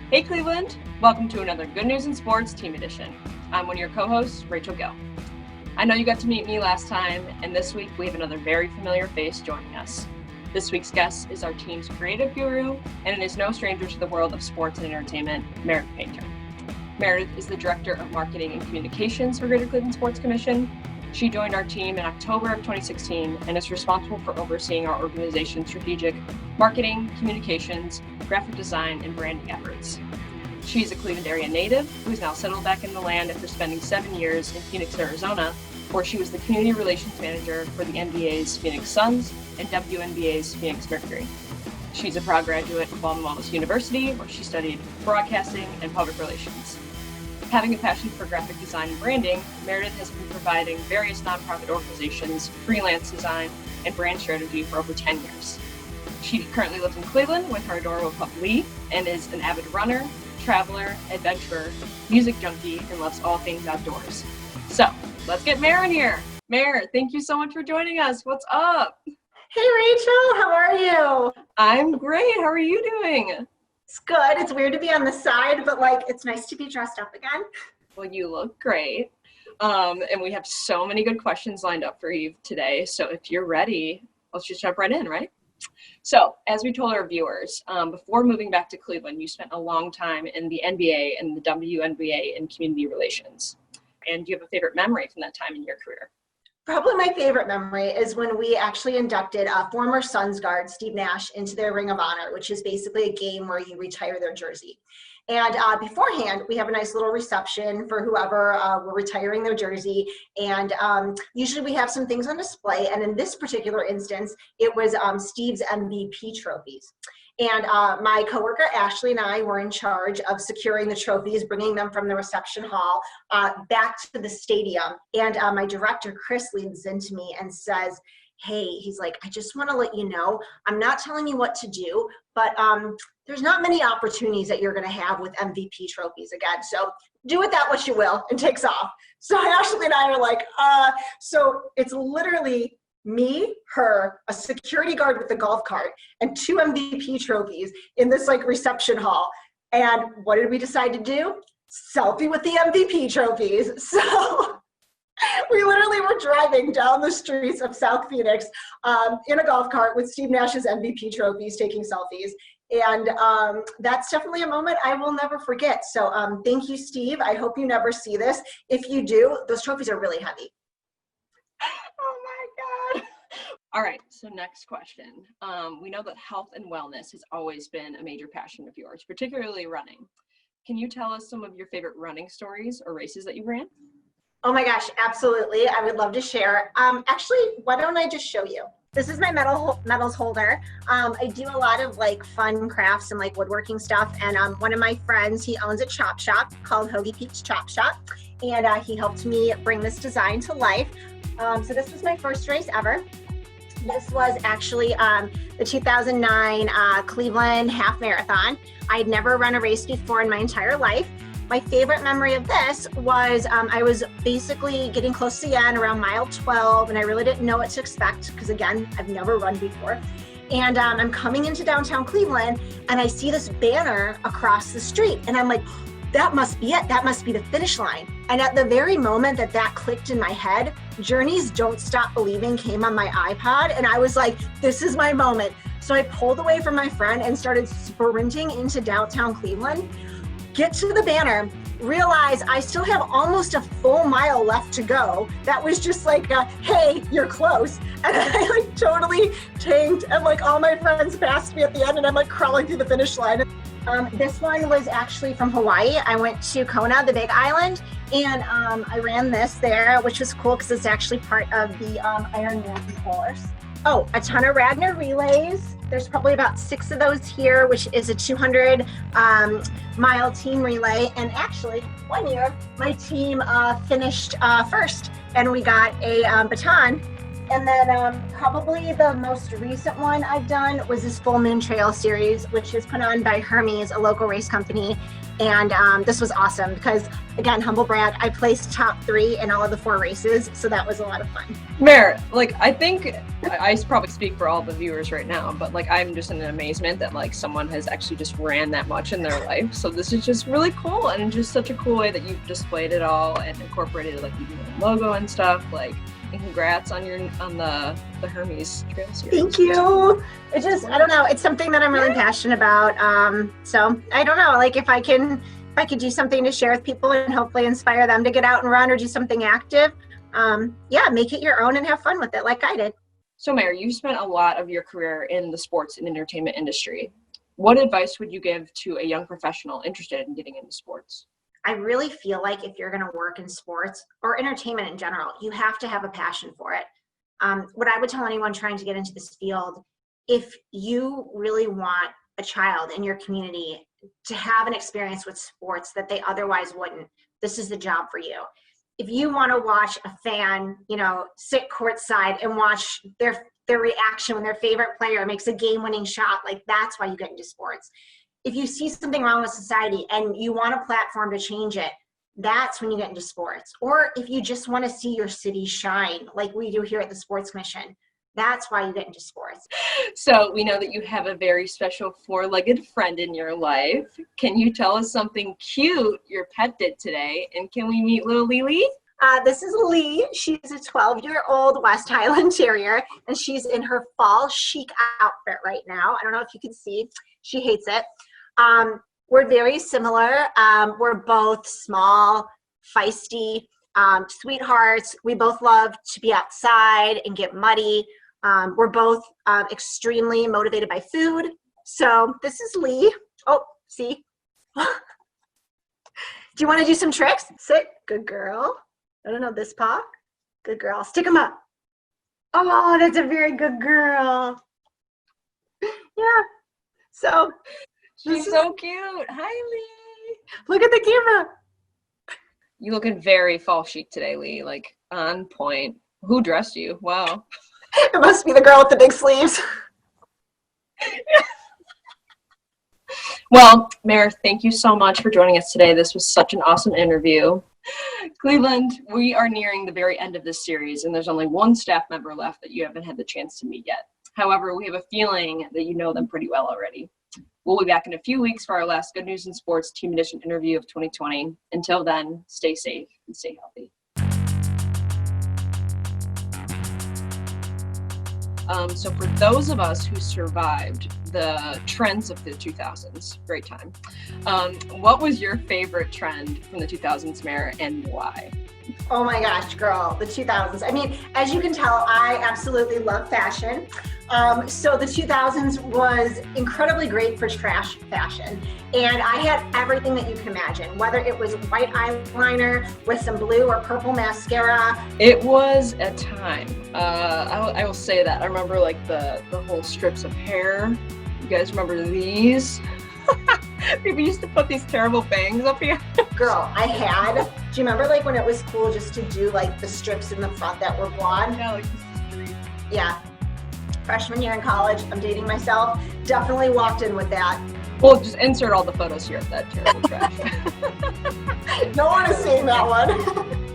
Hey Cleveland, welcome to another Good News in Sports Team Edition. I'm one of your co-hosts, Rachel Gill. I know you got to meet me last time, and this week we have another very familiar face joining us. This week's guest is our team's creative guru, and it is no stranger to the world of sports and entertainment, Meredith Painter. Meredith is the Director of Marketing and Communications for Greater Cleveland Sports Commission. She joined our team in October of 2016 and is responsible for overseeing our organization's strategic marketing, communications, graphic design, and branding efforts. She's a Cleveland area native who is now settled back in the land after spending 7 years in Phoenix, Arizona, where she was the community relations manager for the NBA's Phoenix Suns and WNBA's Phoenix Mercury. She's a proud graduate of Baldwin-Wallace University, where she studied broadcasting and public relations. Having a passion for graphic design and branding, Meredith has been providing various nonprofit organizations freelance design and brand strategy for over 10 years. She currently lives in Cleveland with her adorable pup Lee and is an avid runner, traveler, adventurer, music junkie, and loves all things outdoors. So let's get Mer in here. Mer, thank you so much for joining us. What's up? Hey Rachel, how are you? I'm great. How are you doing? It's good. It's weird to be on the side, but it's nice to be dressed up again. Well, you look great. And we have so many good questions lined up for you today. So if you're ready, let's just jump right in, right? So as we told our viewers, before moving back to Cleveland, you spent a long time in the NBA and the WNBA in community relations. And do you have a favorite memory from that time in your career? Probably my favorite memory is when we actually inducted former Suns guard Steve Nash into their Ring of Honor, which is basically a game where you retire their jersey. And beforehand, we have a nice little reception for whoever we're retiring their jersey. And usually we have some things on display. And in this particular instance, it was Steve's MVP trophies. And my coworker Ashley and I were in charge of securing the trophies, bringing them from the reception hall back to the stadium. And my director, Chris, leans into me and says, hey, he's like, I just want to let you know, I'm not telling you what to do, but there's not many opportunities that you're going to have with MVP trophies again. So do with that what you will, and takes off. So Ashley and I are like, so it's literally me, her, a security guard with a golf cart, and 2 MVP trophies in this reception hall. And what did we decide to do? Selfie with the MVP trophies. So we literally were driving down the streets of South Phoenix in a golf cart with Steve Nash's MVP trophies, taking selfies. And that's definitely a moment I will never forget. So thank you, Steve. I hope you never see this. If you do, those trophies are really heavy. Oh my God. All right, so next question. We know that health and wellness has always been a major passion of yours, particularly running. Can you tell us some of your favorite running stories or races that you ran? Oh my gosh, absolutely. I would love to share. Actually, why don't I just show you? This is my medals holder. I do a lot of fun crafts and woodworking stuff. And one of my friends, he owns a chop shop called Hoagie Pete's Chop Shop. And he helped me bring this design to life. So this was my first race ever. This was actually the 2009 Cleveland Half Marathon. I had never run a race before in my entire life. My favorite memory of this was I was basically getting close to the end around mile 12, and I really didn't know what to expect because, again, I've never run before. And I'm coming into downtown Cleveland, and I see this banner across the street, and I'm like, that must be it. That must be the finish line. And at the very moment that clicked in my head, Journey's Don't Stop Believing came on my iPod, and I was like, this is my moment. So I pulled away from my friend and started sprinting into downtown Cleveland, get to the banner, realize I still have almost a full mile left to go. That was just hey, you're close. And I totally tanked, and all my friends passed me at the end, and I'm crawling through the finish line. This one was actually from Hawaii. I went to Kona, the Big Island, and I ran this there, which was cool because it's actually part of the Ironman course. Oh, a ton of Ragnar relays. There's probably about 6 of those here, which is a 200 mile team relay. And actually, one year, my team finished first, and we got a baton And then probably the most recent one I've done was this Full Moon Trail series, which is put on by Hermes, a local race company. And this was awesome because, again, humble brag, I placed top 3 in all of the 4 races. So that was a lot of fun. Mer, like, I think I probably speak for all the viewers right now, but like, I'm just in amazement that like someone has actually just ran that much in their life. So this is just really cool, and just such a cool way that you've displayed it all and incorporated like your logo and stuff. Like, and congrats on the Hermes Trail series. Thank you. It just, I don't know, it's something that I'm really passionate about. So I don't know, like if I could do something to share with people and hopefully inspire them to get out and run or do something active, make it your own and have fun with it like I did. So Mer, you spent a lot of your career in the sports and entertainment industry. What advice would you give to a young professional interested in getting into sports? I really feel like if you're going to work in sports or entertainment in general, you have to have a passion for it. What I would tell anyone trying to get into this field, if you really want a child in your community to have an experience with sports that they otherwise wouldn't, this is the job for you. If you want to watch a fan, sit courtside and watch their reaction when their favorite player makes a game-winning shot, like that's why you get into sports. If you see something wrong with society and you want a platform to change it, that's when you get into sports. Or if you just want to see your city shine, like we do here at the Sports Commission, that's why you get into sports. So we know that you have a very special 4-legged friend in your life. Can you tell us something cute your pet did today? And can we meet little Lily? This is Lee. She's a 12-year-old West Highland Terrier, and she's in her fall chic outfit right now. I don't know if you can see. She hates it. We're very similar. We're both small, feisty, sweethearts. We both love to be outside and get muddy. We're both extremely motivated by food. So this is Lee. Oh, see? Do you want to do some tricks? Sit. Good girl. I don't know, this paw. Good girl. Stick them up. Oh, that's a very good girl. Yeah. So she's so cute. Hi, Lee. Look at the camera. You looking very fall chic today, Lee. Like on point. Who dressed you? Wow. It must be the girl with the big sleeves. Well, Mer, thank you so much for joining us today. This was such an awesome interview. Cleveland, we are nearing the very end of this series, and there's only one staff member left that you haven't had the chance to meet yet. However, we have a feeling that you know them pretty well already. We'll be back in a few weeks for our last Good News in Sports Team Edition interview of 2020. Until then, stay safe and stay healthy. So for those of us who survived the trends of the 2000s, great time. What was your favorite trend from the 2000s, Mer, and why? Oh my gosh, girl, the 2000s. I mean, as you can tell, I absolutely love fashion. So the 2000s was incredibly great for trash fashion. And I had everything that you can imagine, whether it was white eyeliner with some blue or purple mascara. It was a time. I will say that. I remember like the whole strips of hair. You guys remember these? People used to put these terrible bangs up here. Girl, I had. Do you remember like when it was cool just to do like the strips in the front that were blonde? Yeah, like this is street. Yeah. Freshman year in college, I'm dating myself. Definitely walked in with that. Well, just insert all the photos here of that terrible trash. No one is seeing that one.